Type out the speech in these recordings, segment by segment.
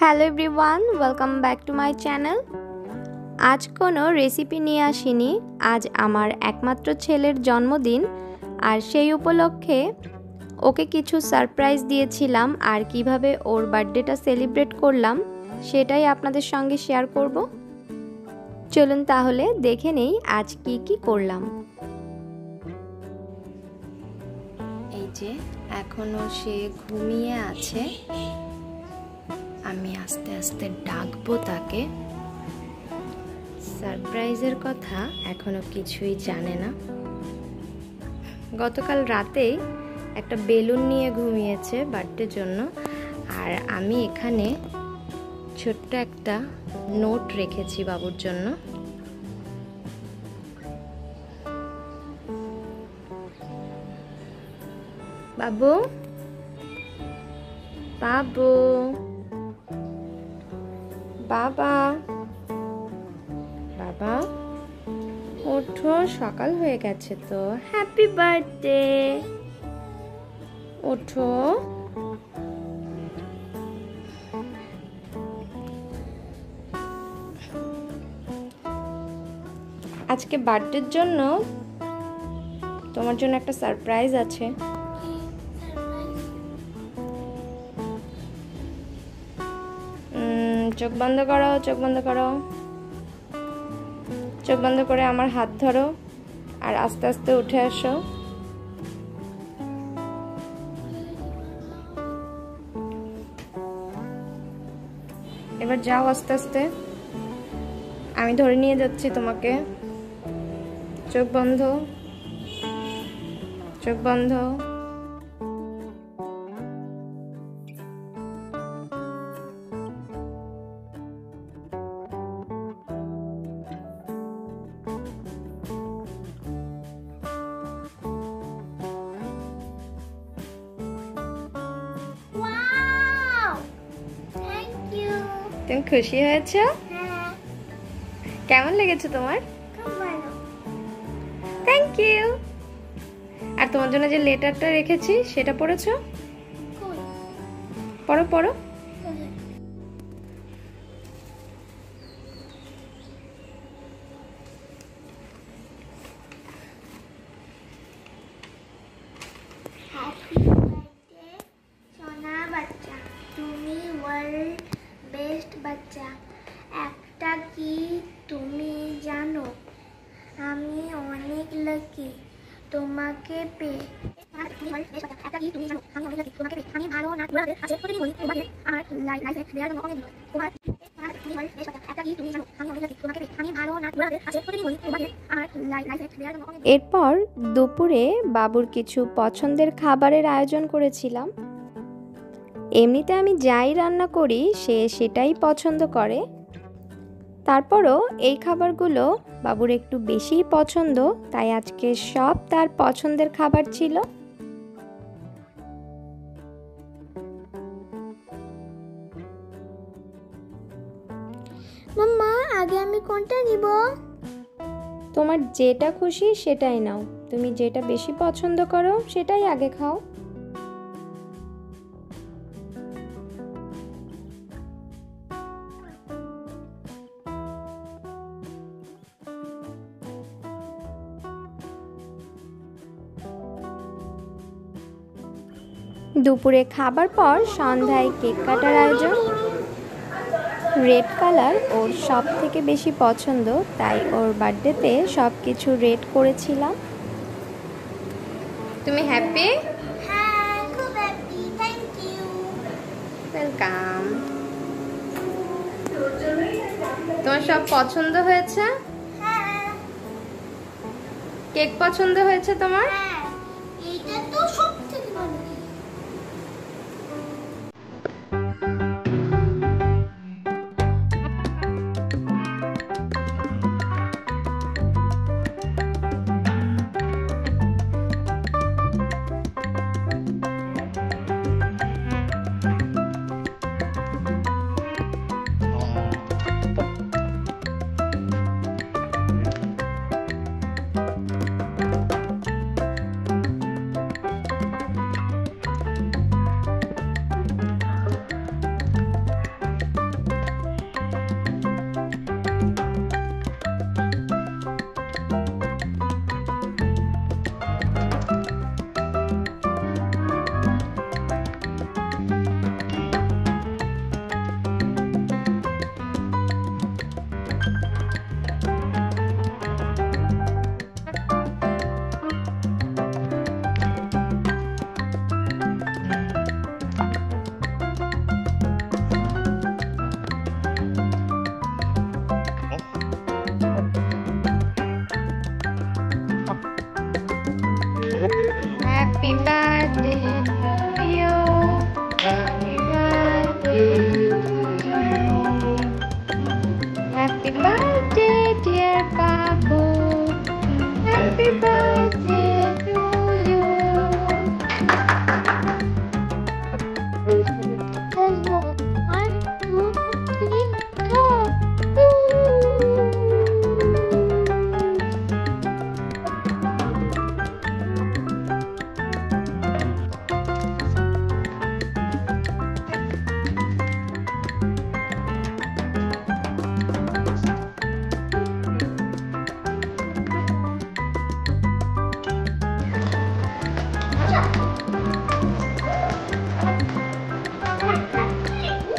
Hello everyone, welcome back to my channel. আজ কোনো recipe নিয়ে আসিনি। আজ আমার একমাত্র ছেলের জন্মদিন, আর সেই উপলক্ষে ওকে কিছু সারপ্রাইজ দিয়েছিলাম। আর কিভাবে ওর বার্থডেটা সেলিব্রেট করলাম সেটাই আপনাদের সঙ্গে শেয়ার করব। চলুন তাহলে দেখে নেই আজ কি করলাম। এই যে এখনো সে ঘুমিয়ে আছে, আমি আস্তে আস্তে ডাকবো তাকে। সারপ্রাইজের কথা এখনো কিছুই জানে না। গতকাল রাতেই একটা বেলুন নিয়ে ঘুমিয়েছে বার্থডের জন্য, আর আমি এখানে ছোট্ট একটা নোট রেখেছি বাবুর জন্য। বাবু বাবু বাবা বাবা ওঠো, সকাল হয়ে গেছে তো। হ্যাপি বার্থডে, ওঠো। আজকে বার্থডের জন্য তোমার জন্য একটা সারপ্রাইজ আছে। চোখ বন্ধ করো, চোখ বন্ধ করো, চোখ বন্ধ করে আমার হাত ধরো আর আস্তে আস্তে উঠে আসো। এবার যাও আস্তে আস্তে, আমি ধরে নিয়ে যাচ্ছি তোমাকে। চোখ বন্ধ, চোখ বন্ধ। তুমি খুশি হয়েছো? কেমন লেগেছে তোমার? Thank you. আর তোমার জন্য যে লেটারটা রেখেছি সেটা পড়েছো? পড়ো পড়ো। বেস্ট বাচ্চা একটা কি তুমি জানো, আমি অনেক লাকি তোমাকে পেয়ে। একটা কি তুমি জানো, আমি অনেক লাকি তোমাকে পেয়ে। আমি ভালো না তোমাদের আছে প্রতিদিন বলি তোমাদের আর লাইফে দেওয়ার জন্য অনেক তোমার। একটা কি তুমি জানো, আমি অনেক লাকি তোমাকে পেয়ে। আমি ভালো না তোমাদের আছে প্রতিদিন বলি তোমাদের আর লাইফে দেওয়ার জন্য অনেক। এরপর দুপুরে বাবুর কিছু পছন্দের খাবারের আয়োজন করেছিলাম। এমনিতে আমি যাই রান্না করি সে সেটাই পছন্দ করে, তারপরও এই খাবারগুলো বাবুর একটু বেশিই পছন্দ, তাই আজকে সব তার পছন্দের খাবার ছিল। মাম্মা আগে আমি কোনটা নিব? তোমার যেটা খুশি সেটাই নাও, তুমি যেটা বেশি পছন্দ করো সেটাই আগে খাও। দুপুরে খাবার পর সন্ধ্যায় কেক কাটার আয়োজন। রেড কালার ওর সব থেকে বেশি পছন্দ, তাই ওর বার্থডেতে সব কিছু রেড করেছিলাম। তুমি হ্যাপি? হ্যাঁ, খুব হ্যাপি। Thank you. ওয়েলকাম। তোমার সব পছন্দ হয়েছে? হ্যাঁ। কেক পছন্দ হয়েছে তোমার? হ্যাঁ, এইটা তো সবথেকে ভালো।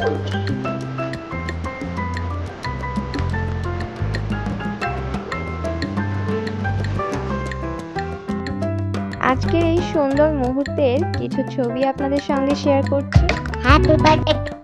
আজকের এই সুন্দর মুহূর্তের কিছু ছবি আপনাদের সঙ্গে শেয়ার করছি। Happy birthday